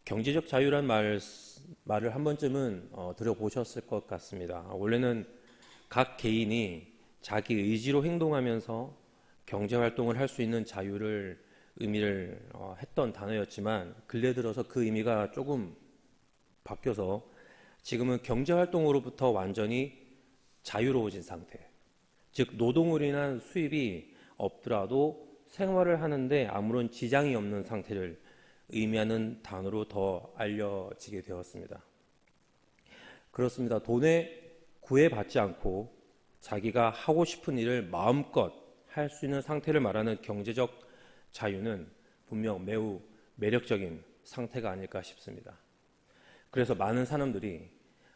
경제적 자유란 말을 한 번쯤은 들어보셨을 것 같습니다. 원래는 각 개인이 자기 의지로 행동하면서 경제 활동을 할 수 있는 자유를 의미를 했던 단어였지만 근래 들어서 그 의미가 조금 바뀌어서 지금은 경제 활동으로부터 완전히 자유로워진 상태. 즉 노동으로 인한 수입이 없더라도 생활을 하는데 아무런 지장이 없는 상태를 의미하는 단어로 더 알려지게 되었습니다. 그렇습니다. 돈에 구애받지 않고 자기가 하고 싶은 일을 마음껏 할 수 있는 상태를 말하는 경제적 자유는 분명 매우 매력적인 상태가 아닐까 싶습니다. 그래서 많은 사람들이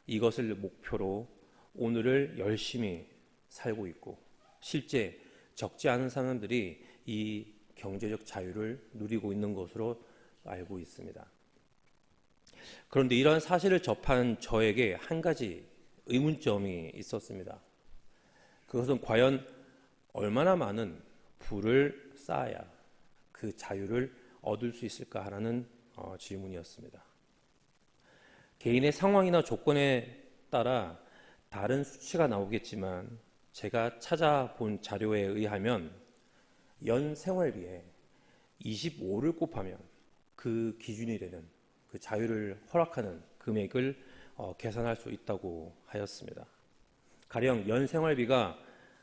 이것을 목표로 오늘을 열심히 살고 있고 실제 적지 않은 사람들이 이 경제적 자유를 누리고 있는 것으로 알고 있습니다. 그런데 이러한 사실을 접한 저에게 한 가지 의문점이 있었습니다. 그것은 과연 얼마나 많은 부를 쌓아야 그 자유를 얻을 수 있을까 하는 질문이었습니다. 개인의 상황이나 조건에 따라 다른 수치가 나오겠지만 제가 찾아본 자료에 의하면 연 생활비에 25를 곱하면 그 기준이 되는 그 자유를 허락하는 금액을 계산할 수 있다고 하였습니다. 가령 연 생활비가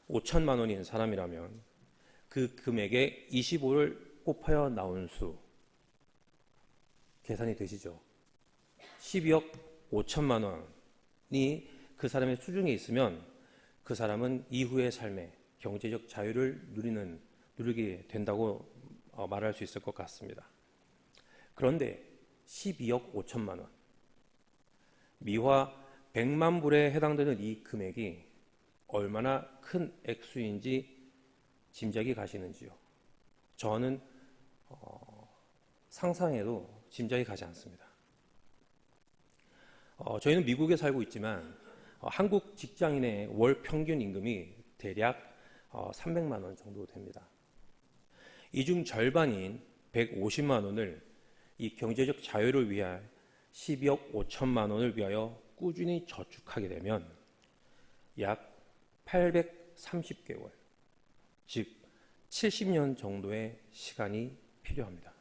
5천만 원인 사람이라면 그 금액에 25를 곱하여 나온 수 계산이 되시죠? 12억 5천만 원이 그 사람의 수중에 있으면 그 사람은 이후의 삶에 경제적 자유를 누리게 된다고 말할 수 있을 것 같습니다. 그런데 12억 5천만 원, 미화 100만 불에 해당되는 이 금액이 얼마나 큰 액수인지 짐작이 가시는지요? 저는 상상해도 짐작이 가지 않습니다. 저희는 미국에 살고 있지만 한국 직장인의 월 평균 임금이 대략 300만 원 정도 됩니다. 이 중 절반인 150만 원을 이 경제적 자유를 위해 12억 5천만 원을 위하여 꾸준히 저축하게 되면 약 830개월, 즉 70년 정도의 시간이 필요합니다.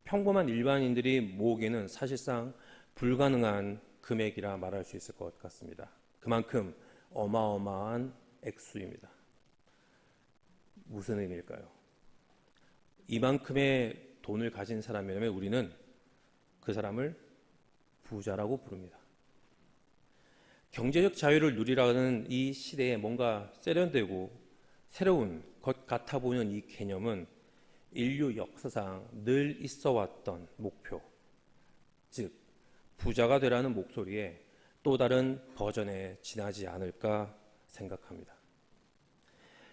평범한 일반인들이 모으기는 사실상 불가능한 금액이라 말할 수 있을 것 같습니다. 그만큼 어마어마한 액수입니다. 무슨 의미일까요? 이만큼의 돈을 가진 사람이라면 우리는 그 사람을 부자라고 부릅니다. 경제적 자유를 누리라는 이 시대에 뭔가 세련되고 새로운 것 같아 보이는 이 개념은 인류 역사상 늘 있어 왔던 목표, 즉 부자가 되라는 목소리에 또 다른 버전에 지나지 않을까 생각합니다.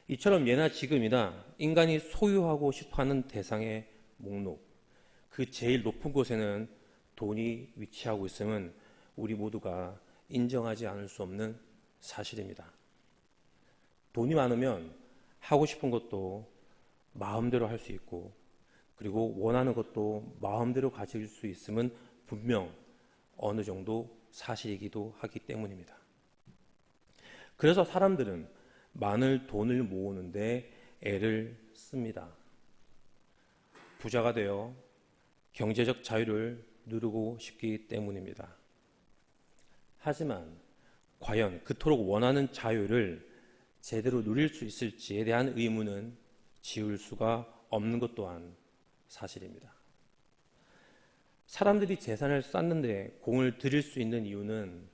이처럼 예나 지금이나 인간이 소유하고 싶어하는 대상의 목록, 그 제일 높은 곳에는 돈이 위치하고 있음은 우리 모두가 인정하지 않을 수 없는 사실입니다. 돈이 많으면 하고 싶은 것도 마음대로 할 수 있고 그리고 원하는 것도 마음대로 가질 수 있음은 분명 어느 정도 사실이기도 하기 때문입니다. 그래서 사람들은 많은 돈을 모으는데 애를 씁니다. 부자가 되어 경제적 자유를 누리고 싶기 때문입니다. 하지만 과연 그토록 원하는 자유를 제대로 누릴 수 있을지에 대한 의문은 지울 수가 없는 것 또한 사실입니다. 사람들이 재산을 쌓는데 공을 들일 수 있는 이유는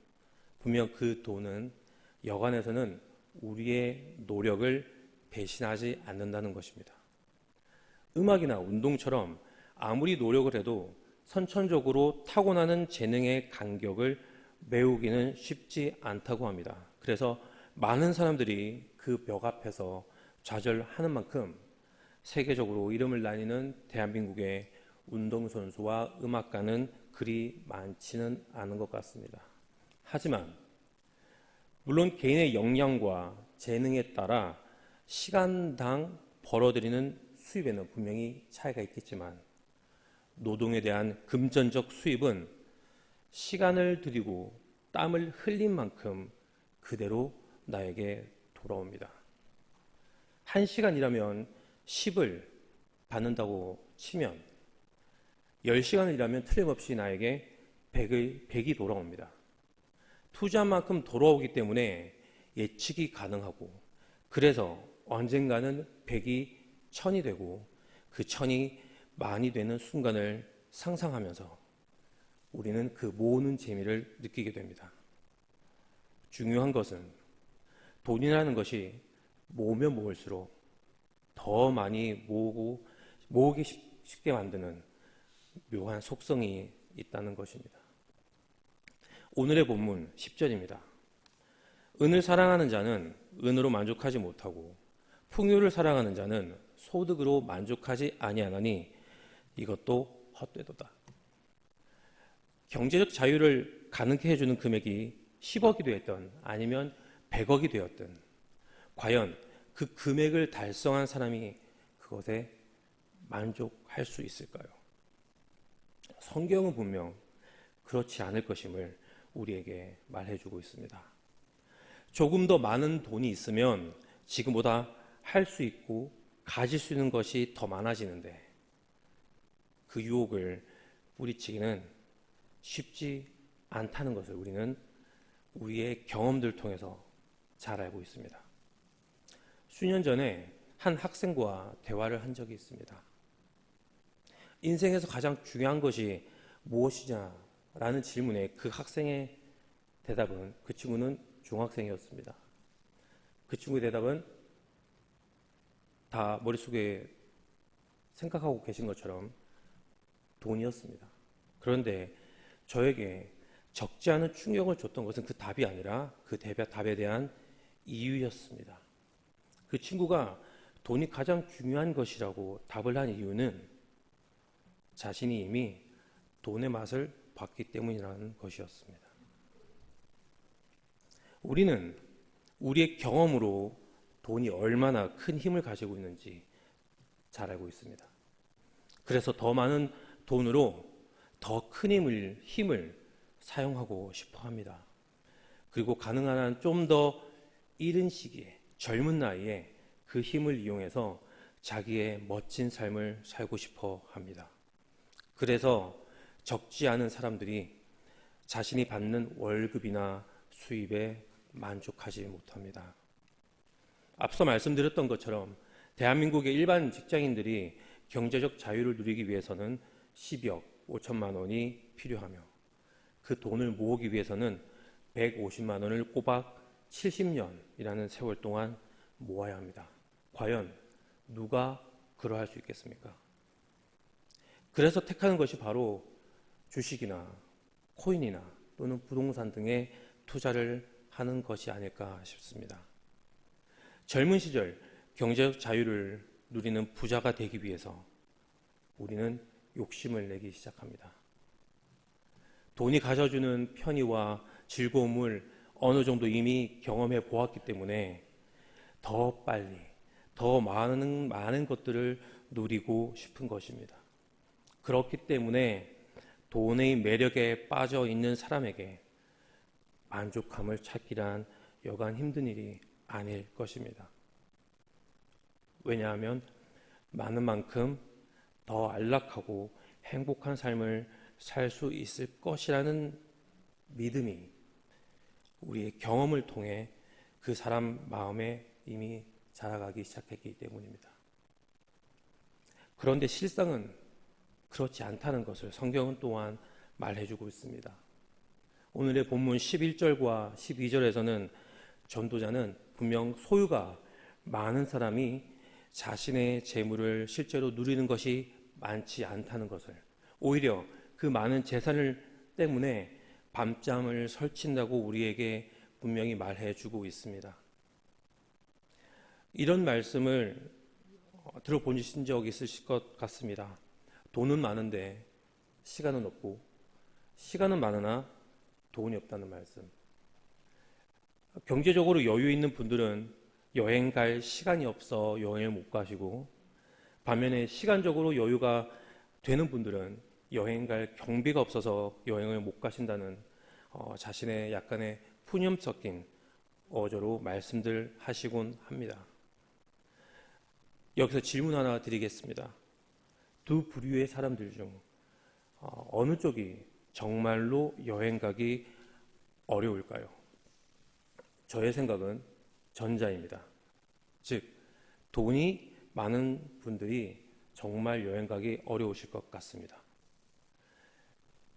분명 그 돈은 여간해서는 우리의 노력을 배신하지 않는다는 것입니다. 음악이나 운동처럼 아무리 노력을 해도 선천적으로 타고나는 재능의 간격을 메우기는 쉽지 않다고 합니다. 그래서 많은 사람들이 그 벽 앞에서 좌절하는 만큼 세계적으로 이름을 날리는 대한민국의 운동선수와 음악가는 그리 많지는 않은 것 같습니다. 하지만 물론 개인의 역량과 재능에 따라 시간당 벌어들이는 수입에는 분명히 차이가 있겠지만 노동에 대한 금전적 수입은 시간을 들이고 땀을 흘린 만큼 그대로 나에게 돌아옵니다. 1시간 일하면 10을 받는다고 치면 10시간을 일하면 틀림없이 나에게 100이 돌아옵니다. 투자한 만큼 돌아오기 때문에 예측이 가능하고, 그래서 언젠가는 100이 1000이 되고 그 1000이 만이 되는 순간을 상상하면서 우리는 그 모으는 재미를 느끼게 됩니다. 중요한 것은 돈이라는 것이 모으면 모을수록 더 많이 모으기 쉽게 만드는 묘한 속성이 있다는 것입니다. 오늘의 본문 10절입니다. 은을 사랑하는 자는 은으로 만족하지 못하고 풍요를 사랑하는 자는 소득으로 만족하지 아니하나니 이것도 헛되도다. 경제적 자유를 가능케 해주는 금액이 10억이 되었든 아니면 100억이 되었든 과연 그 금액을 달성한 사람이 그것에 만족할 수 있을까요? 성경은 분명 그렇지 않을 것임을 우리에게 말해주고 있습니다. 조금 더 많은 돈이 있으면 지금보다 할 수 있고 가질 수 있는 것이 더 많아지는데 그 유혹을 뿌리치기는 쉽지 않다는 것을 우리는 우리의 경험들을 통해서 잘 알고 있습니다. 수년 전에 한 학생과 대화를 한 적이 있습니다. 인생에서 가장 중요한 것이 무엇이냐라는 질문에 그 학생의 대답은, 그 친구는 중학생이었습니다. 그 친구의 대답은 다 머릿속에 생각하고 계신 것처럼 돈이었습니다. 그런데 저에게 적지 않은 충격을 줬던 것은 그 답이 아니라 그 답에 대한 이유였습니다. 그 친구가 돈이 가장 중요한 것이라고 답을 한 이유는 자신이 이미 돈의 맛을 봤기 때문이라는 것이었습니다. 우리는 우리의 경험으로 돈이 얼마나 큰 힘을 가지고 있는지 잘 알고 있습니다. 그래서 더 많은 돈으로 더 큰 힘을 사용하고 싶어 합니다. 그리고 가능한 한 좀 더 이른 시기에, 젊은 나이에 그 힘을 이용해서 자기의 멋진 삶을 살고 싶어 합니다. 그래서 적지 않은 사람들이 자신이 받는 월급이나 수입에 만족하지 못합니다. 앞서 말씀드렸던 것처럼 대한민국의 일반 직장인들이 경제적 자유를 누리기 위해서는 12억 5천만 원이 필요하며 그 돈을 모으기 위해서는 150만 원을 꼬박 70년이라는 세월 동안 모아야 합니다. 과연 누가 그러할 수 있겠습니까? 그래서 택하는 것이 바로 주식이나 코인이나 또는 부동산 등의 투자를 하는 것이 아닐까 싶습니다. 젊은 시절 경제적 자유를 누리는 부자가 되기 위해서 우리는 욕심을 내기 시작합니다. 돈이 가져주는 편의와 즐거움을 어느 정도 이미 경험해 보았기 때문에 더 빨리, 더 많은 것들을 누리고 싶은 것입니다. 그렇기 때문에 돈의 매력에 빠져 있는 사람에게 만족감을 찾기란 여간 힘든 일이 아닐 것입니다. 왜냐하면 많은 만큼 더 안락하고 행복한 삶을 살 수 있을 것이라는 믿음이 우리의 경험을 통해 그 사람 마음에 이미 자라가기 시작했기 때문입니다. 그런데 실상은 그렇지 않다는 것을 성경은 또한 말해주고 있습니다. 오늘의 본문 11절과 12절에서는 전도자는 분명 소유가 많은 사람이 자신의 재물을 실제로 누리는 것이 많지 않다는 것을, 오히려 그 많은 재산을 때문에 밤잠을 설친다고 우리에게 분명히 말해주고 있습니다. 이런 말씀을 들어보신 적 있으실 것 같습니다. 돈은 많은데 시간은 없고, 시간은 많으나 돈이 없다는 말씀. 경제적으로 여유 있는 분들은 여행 갈 시간이 없어 여행을 못 가시고, 반면에 시간적으로 여유가 되는 분들은 여행 갈 경비가 없어서 여행을 못 가신다는 자신의 약간의 푸념 섞인 어조로 말씀들 하시곤 합니다. 여기서 질문 하나 드리겠습니다. 두 부류의 사람들 중 어느 쪽이 정말로 여행 가기 어려울까요? 저의 생각은 전자입니다. 즉, 돈이 많은 분들이 정말 여행 가기 어려우실 것 같습니다.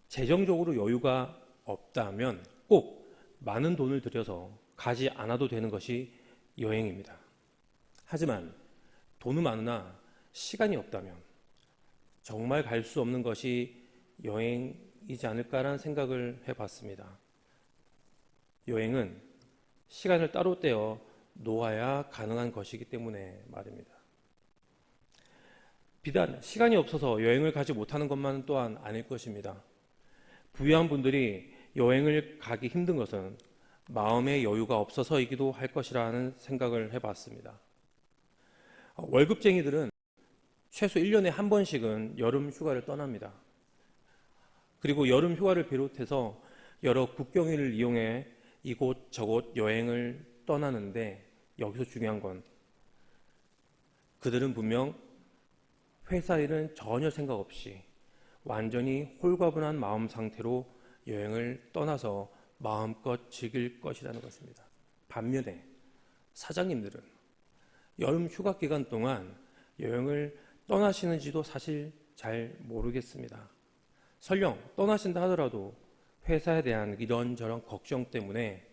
재정적으로 여유가 없다면 꼭 많은 돈을 들여서 가지 않아도 되는 것이 여행입니다. 하지만 돈은 많으나 시간이 없다면 정말 갈 수 없는 것이 여행이지 않을까라는 생각을 해봤습니다. 여행은 시간을 따로 떼어 놓아야 가능한 것이기 때문에 말입니다. 비단 시간이 없어서 여행을 가지 못하는 것만은 또한 아닐 것입니다. 부유한 분들이 여행을 가기 힘든 것은 마음의 여유가 없어서이기도 할 것이라는 생각을 해봤습니다. 월급쟁이들은 최소 1년에 한 번씩은 여름 휴가를 떠납니다. 그리고 여름 휴가를 비롯해서 여러 국경일을 이용해 이곳 저곳 여행을 떠나는데 여기서 중요한 건 그들은 분명 회사 일은 전혀 생각 없이 완전히 홀가분한 마음 상태로 여행을 떠나서 마음껏 즐길 것이라는 것입니다. 반면에 사장님들은 여름 휴가 기간 동안 여행을 떠나시는지도 사실 잘 모르겠습니다. 설령 떠나신다 하더라도 회사에 대한 이런저런 걱정 때문에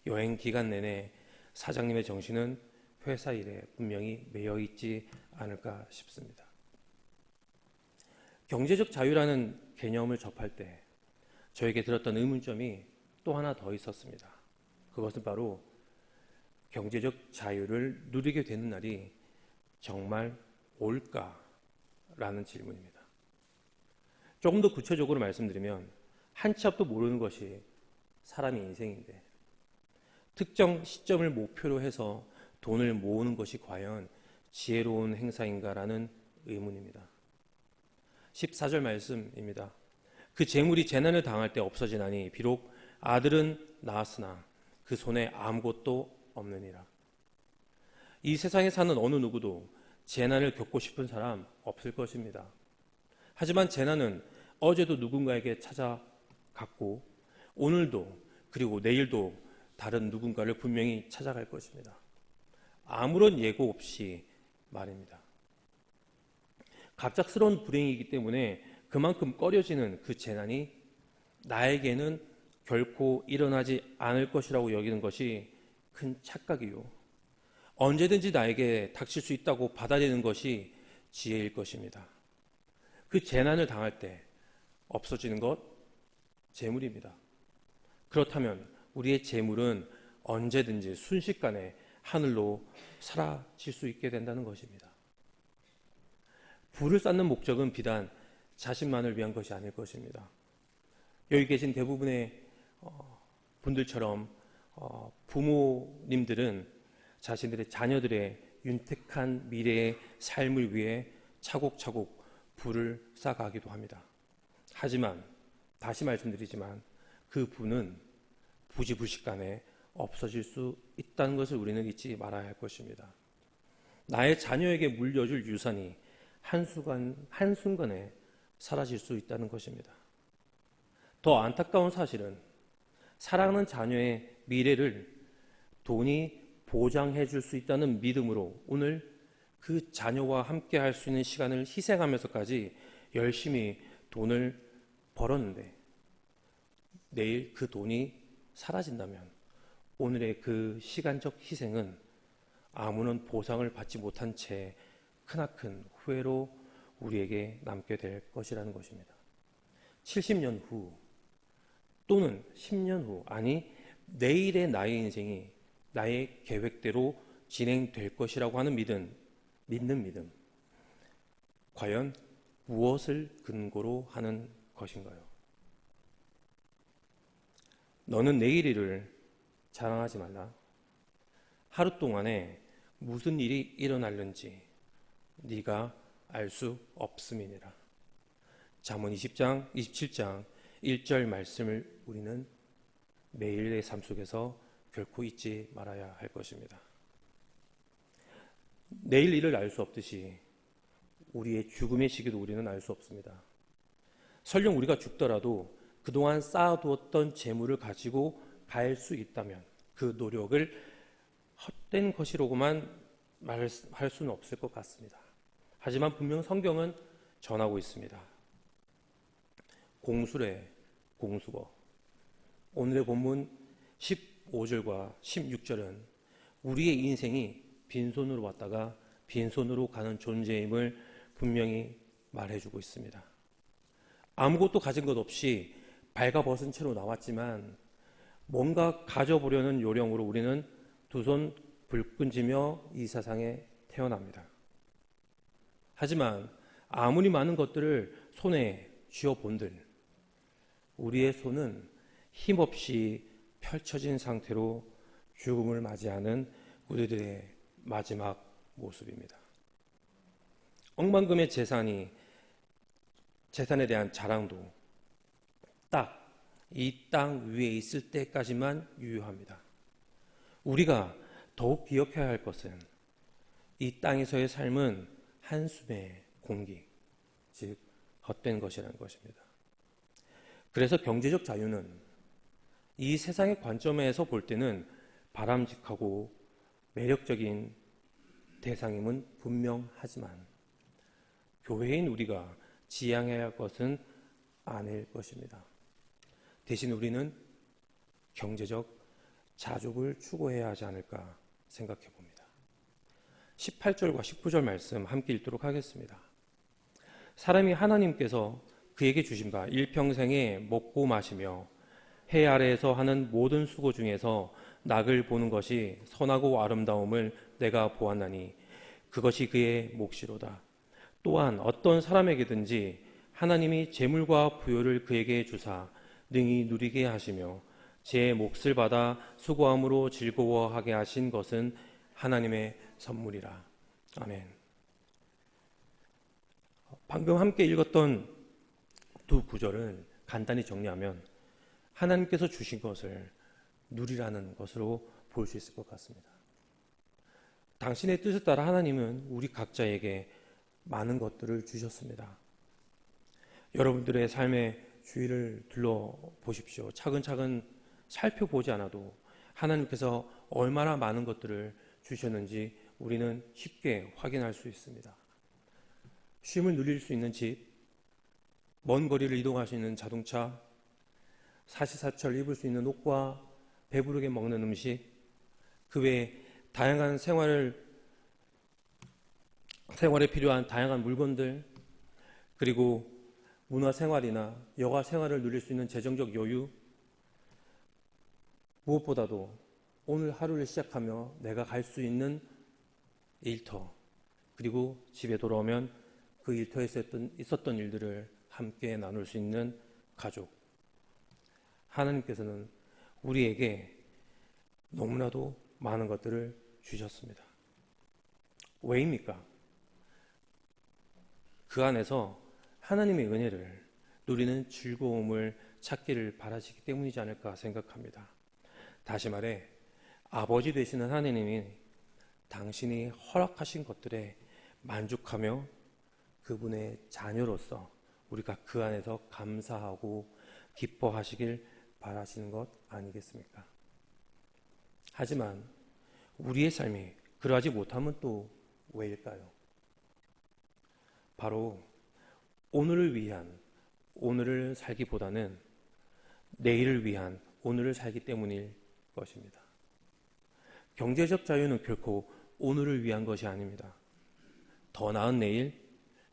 여행 기간 내내 사장님의 정신은 회사 일에 분명히 매여 있지 않을까 싶습니다. 경제적 자유라는 개념을 접할 때 저에게 들었던 의문점이 또 하나 더 있었습니다. 그것은 바로 경제적 자유를 누리게 되는 날이 정말 올까라는 질문입니다. 조금 더 구체적으로 말씀드리면 한 치 앞도 모르는 것이 사람의 인생인데 특정 시점을 목표로 해서 돈을 모으는 것이 과연 지혜로운 행사인가라는 의문입니다. 14절 말씀입니다. 그 재물이 재난을 당할 때 없어지나니 비록 아들은 낳았으나 그 손에 아무것도 없느니라. 이 세상에 사는 어느 누구도 재난을 겪고 싶은 사람 없을 것입니다. 하지만 재난은 어제도 누군가에게 찾아갔고 오늘도 그리고 내일도 다른 누군가를 분명히 찾아갈 것입니다. 아무런 예고 없이 말입니다. 갑작스러운 불행이기 때문에 그만큼 꺼려지는 그 재난이 나에게는 결코 일어나지 않을 것이라고 여기는 것이 큰 착각이요. 언제든지 나에게 닥칠 수 있다고 받아들이는 것이 지혜일 것입니다. 그 재난을 당할 때 없어지는 것, 재물입니다. 그렇다면 우리의 재물은 언제든지 순식간에 하늘로 사라질 수 있게 된다는 것입니다. 부를 쌓는 목적은 비단 자신만을 위한 것이 아닐 것입니다. 여기 계신 대부분의 분들처럼 부모님들은 자신들의 자녀들의 윤택한 미래의 삶을 위해 차곡차곡 부를 쌓아가기도 합니다. 하지만 다시 말씀드리지만 그 부는 부지불식간에 없어질 수 있다는 것을 우리는 잊지 말아야 할 것입니다. 나의 자녀에게 물려줄 유산이 한순간에 사라질 수 있다는 것입니다. 더 안타까운 사실은 사랑하는 자녀의 미래를 돈이 보장해 줄 수 있다는 믿음으로 오늘 그 자녀와 함께 할 수 있는 시간을 희생하면서까지 열심히 돈을 벌었는데 내일 그 돈이 사라진다면 오늘의 그 시간적 희생은 아무런 보상을 받지 못한 채 크나큰 후회로 우리에게 남게 될 것이라는 것입니다. 70년 후 또는 10년 후, 아니 내일의 나의 인생이 나의 계획대로 진행될 것이라고 하는 믿는 믿음, 과연 무엇을 근거로 하는 것인가요? 너는 내일 일을 자랑하지 말라. 하루 동안에 무슨 일이 일어날는지 네가 알 수 없음이니라. 잠언 20장, 27장 1절 말씀을 우리는 매일의 삶 속에서 결코 잊지 말아야 할 것입니다. 내일 일을 알 수 없듯이 우리의 죽음의 시기도 우리는 알 수 없습니다. 설령 우리가 죽더라도 그동안 쌓아두었던 재물을 가지고 갈 수 있다면 그 노력을 헛된 것이라고만 말할 수는 없을 것 같습니다. 하지만 분명 성경은 전하고 있습니다. 공수래 공수거. 오늘의 본문 15절과 16절은 우리의 인생이 빈손으로 왔다가 빈손으로 가는 존재임을 분명히 말해주고 있습니다. 아무것도 가진 것 없이 발가벗은 채로 나왔지만 뭔가 가져보려는 요령으로 우리는 두 손 불끈지며 이 세상에 태어납니다. 하지만 아무리 많은 것들을 손에 쥐어본들 우리의 손은 힘없이 펼쳐진 상태로 죽음을 맞이하는 우리들의 마지막 모습입니다. 억만금의 재산에 대한 자랑도 딱 이 땅 위에 있을 때까지만 유효합니다. 우리가 더욱 기억해야 할 것은 이 땅에서의 삶은 한숨의 공기, 즉 헛된 것이라는 것입니다. 그래서 경제적 자유는 이 세상의 관점에서 볼 때는 바람직하고 매력적인 대상임은 분명하지만 교회인 우리가 지향해야 할 것은 아닐 것입니다. 대신 우리는 경제적 자족을 추구해야 하지 않을까 생각해 봅니다. 18절과 19절 말씀 함께 읽도록 하겠습니다. 사람이 하나님께서 그에게 주신 바 일평생에 먹고 마시며 해 아래에서 하는 모든 수고 중에서 낙을 보는 것이 선하고 아름다움을 내가 보았나니 그것이 그의 몫이로다. 또한 어떤 사람에게든지 하나님이 재물과 부요를 그에게 주사 능히 누리게 하시며 제 몫을 받아 수고함으로 즐거워하게 하신 것은 하나님의 선물이라. 아멘. 방금 함께 읽었던 두 구절을 간단히 정리하면 하나님께서 주신 것을 누리라는 것으로 볼 수 있을 것 같습니다. 당신의 뜻에 따라 하나님은 우리 각자에게 많은 것들을 주셨습니다. 여러분들의 삶의 주위를 둘러보십시오. 차근차근 살펴보지 않아도 하나님께서 얼마나 많은 것들을 주셨는지 우리는 쉽게 확인할 수 있습니다. 쉼을 누릴 수 있는 집, 먼 거리를 이동할 수 있는 자동차, 사시사철 입을 수 있는 옷과 배부르게 먹는 음식, 그 외에 다양한 생활에 필요한 다양한 물건들, 그리고 문화생활이나 여가생활을 누릴 수 있는 재정적 여유, 무엇보다도 오늘 하루를 시작하며 내가 갈 수 있는 일터, 그리고 집에 돌아오면 그 일터에서 있었던 일들을 함께 나눌 수 있는 가족. 하나님께서는 우리에게 너무나도 많은 것들을 주셨습니다. 왜입니까? 그 안에서 하나님의 은혜를 누리는 즐거움을 찾기를 바라시기 때문이지 않을까 생각합니다. 다시 말해 아버지 되시는 하나님이 당신이 허락하신 것들에 만족하며 그분의 자녀로서 우리가 그 안에서 감사하고 기뻐하시길 바라시는 것 아니겠습니까? 하지만 우리의 삶이 그러하지 못하면 또 왜일까요? 바로 오늘을 위한 오늘을 살기보다는 내일을 위한 오늘을 살기 때문일 것입니다. 경제적 자유는 결코 오늘을 위한 것이 아닙니다. 더 나은 내일,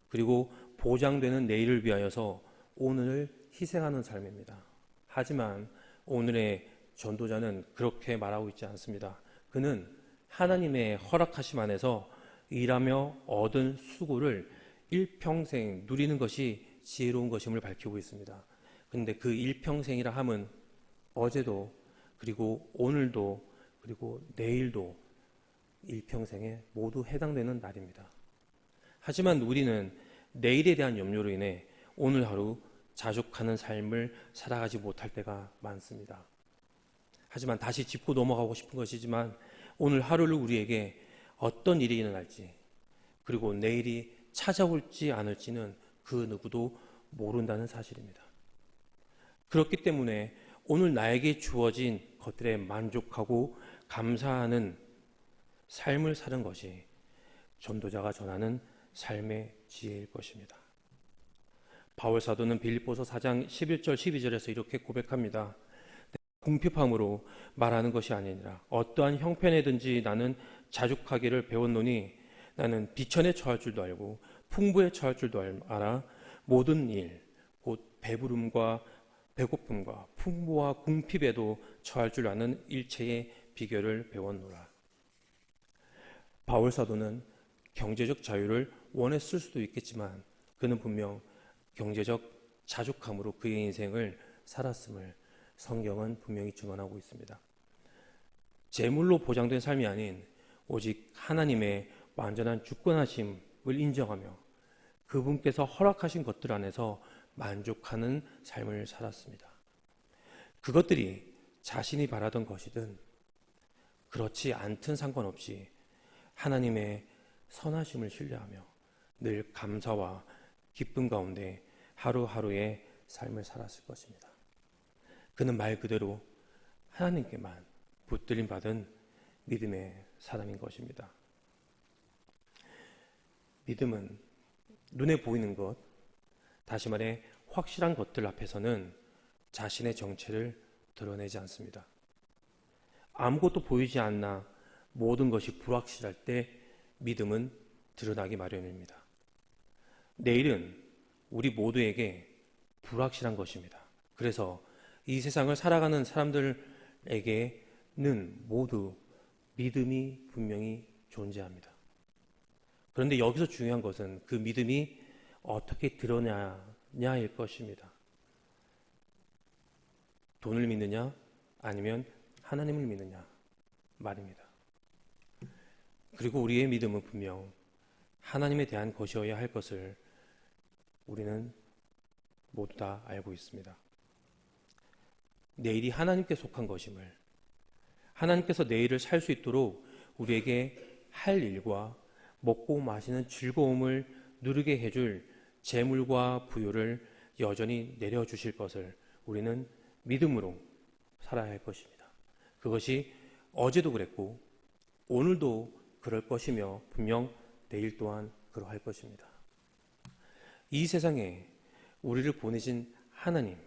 그리고 보장되는 내일을 위하여서 오늘을 희생하는 삶입니다. 하지만 오늘의 전도자는 그렇게 말하고 있지 않습니다. 그는 하나님의 허락하심 안에서 일하며 얻은 수고를 일평생 누리는 것이 지혜로운 것임을 밝히고 있습니다. 그런데 그 일평생이라 함은 어제도, 그리고 오늘도, 그리고 내일도 일평생에 모두 해당되는 날입니다. 하지만 우리는 내일에 대한 염려로 인해 오늘 하루 자족하는 삶을 살아가지 못할 때가 많습니다. 하지만 다시 짚고 넘어가고 싶은 것이지만 오늘 하루를 우리에게 어떤 일이 일어날지 그리고 내일이 찾아올지 않을지는 그 누구도 모른다는 사실입니다. 그렇기 때문에 오늘 나에게 주어진 것들에 만족하고 감사하는 삶을 사는 것이 전도자가 전하는 삶의 지혜일 것입니다. 바울 사도는 빌립보서 4장 11절 12절에서 이렇게 고백합니다. 궁핍함으로 말하는 것이 아니니라. 어떠한 형편에든지 나는 자족하기를 배웠노니 나는 비천에 처할 줄도 알고 풍부에 처할 줄도 알아. 모든 일, 곧 배부름과 배고픔과 풍부와 궁핍에도 처할 줄 아는 일체의 비결을 배웠노라. 바울 사도는 경제적 자유를 원했을 수도 있겠지만 그는 분명 경제적 자족함으로 그의 인생을 살았음을 성경은 분명히 증언하고 있습니다. 재물로 보장된 삶이 아닌 오직 하나님의 완전한 주권하심을 인정하며 그분께서 허락하신 것들 안에서 만족하는 삶을 살았습니다. 그것들이 자신이 바라던 것이든 그렇지 않든 상관없이 하나님의 선하심을 신뢰하며 늘 감사와 기쁨 가운데 하루하루의 삶을 살았을 것입니다. 그는 말 그대로 하나님께만 붙들림 받은 믿음의 사람인 것입니다. 믿음은 눈에 보이는 것, 다시 말해 확실한 것들 앞에서는 자신의 정체를 드러내지 않습니다. 아무것도 보이지 않나 모든 것이 불확실할 때 믿음은 드러나기 마련입니다. 내일은 우리 모두에게 불확실한 것입니다. 그래서 이 세상을 살아가는 사람들에게는 모두 믿음이 분명히 존재합니다. 그런데 여기서 중요한 것은 그 믿음이 어떻게 드러나냐일 것입니다. 돈을 믿느냐 아니면 하나님을 믿느냐 말입니다. 그리고 우리의 믿음은 분명 하나님에 대한 것이어야 할 것을 우리는 모두 다 알고 있습니다. 내일이 하나님께 속한 것임을, 하나님께서 내일을 살 수 있도록 우리에게 할 일과 먹고 마시는 즐거움을 누리게 해줄 재물과 부유를 여전히 내려주실 것을 우리는 믿음으로 살아야 할 것입니다. 그것이 어제도 그랬고 오늘도 그럴 것이며 분명 내일 또한 그러할 것입니다. 이 세상에 우리를 보내신 하나님,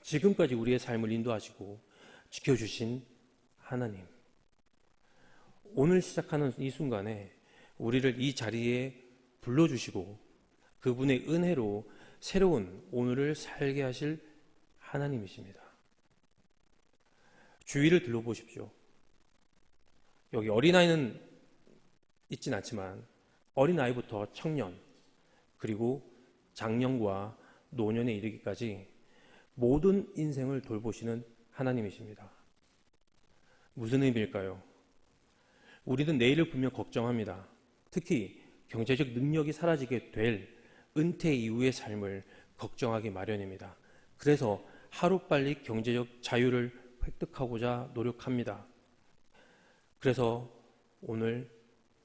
지금까지 우리의 삶을 인도하시고 지켜주신 하나님, 오늘 시작하는 이 순간에 우리를 이 자리에 불러주시고 그분의 은혜로 새로운 오늘을 살게 하실 하나님이십니다. 주위를 둘러보십시오. 여기 어린아이는 있진 않지만 어린아이부터 청년 그리고 장년과 노년에 이르기까지 모든 인생을 돌보시는 하나님이십니다. 무슨 의미일까요? 우리는 내일을 분명 걱정합니다. 특히 경제적 능력이 사라지게 될 은퇴 이후의 삶을 걱정하기 마련입니다. 그래서 하루빨리 경제적 자유를 획득하고자 노력합니다. 그래서 오늘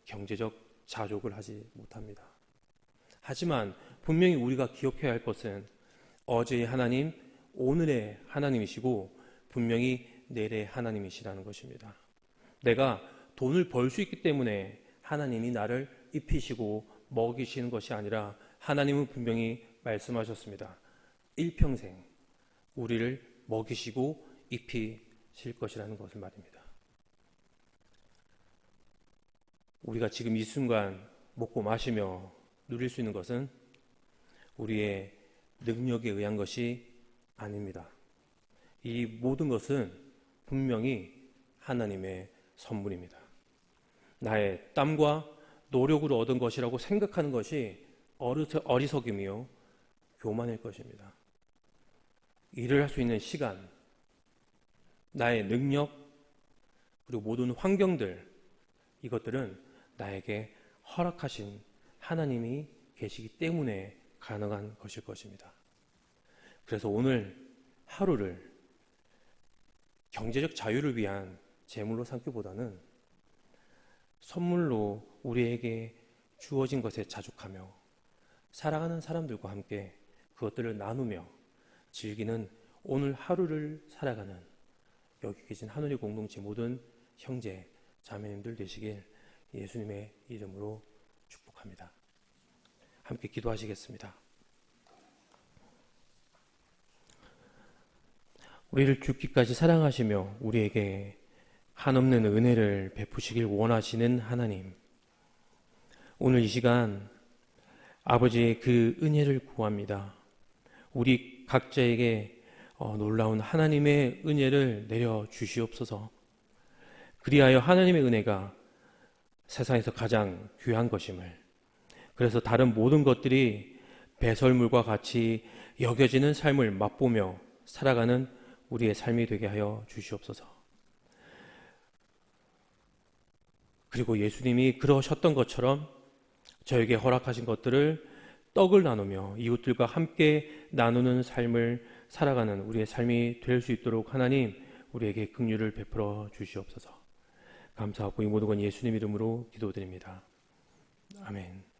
경제적 자족을 하지 못합니다. 하지만 분명히 우리가 기억해야 할 것은 어제의 하나님, 오늘의 하나님이시고 분명히 내일의 하나님이시라는 것입니다. 내가 돈을 벌 수 있기 때문에 하나님이 나를 입히시고 먹이시는 것이 아니라 하나님은 분명히 말씀하셨습니다. 일평생 우리를 먹이시고 입히실 것이라는 것을 말입니다. 우리가 지금 이 순간 먹고 마시며 누릴 수 있는 것은 우리의 능력에 의한 것이 아닙니다. 이 모든 것은 분명히 하나님의 선물입니다. 나의 땀과 노력으로 얻은 것이라고 생각하는 것이 어리석음이요 교만일 것입니다. 일을 할 수 있는 시간, 나의 능력, 그리고 모든 환경들, 이것들은 나에게 허락하신 하나님이 계시기 때문에 가능한 것일 것입니다. 그래서 오늘 하루를 경제적 자유를 위한 제물로 삼기보다는 선물로 우리에게 주어진 것에 자족하며 사랑하는 사람들과 함께 그것들을 나누며 즐기는 오늘 하루를 살아가는 여기 계신 하늘의 공동체 모든 형제, 자매님들 되시길 예수님의 이름으로 축복합니다. 함께 기도하시겠습니다. 우리를 죽기까지 사랑하시며 우리에게 한없는 은혜를 베푸시길 원하시는 하나님, 오늘 이 시간 아버지의 그 은혜를 구합니다. 우리 각자에게 놀라운 하나님의 은혜를 내려 주시옵소서. 그리하여 하나님의 은혜가 세상에서 가장 귀한 것임을, 그래서 다른 모든 것들이 배설물과 같이 여겨지는 삶을 맛보며 살아가는 우리의 삶이 되게 하여 주시옵소서. 그리고 예수님이 그러셨던 것처럼 저에게 허락하신 것들을 떡을 나누며 이웃들과 함께 나누는 삶을 살아가는 우리의 삶이 될 수 있도록 하나님 우리에게 긍휼을 베풀어 주시옵소서. 감사하고 이 모든 건 예수님 이름으로 기도드립니다. 아멘.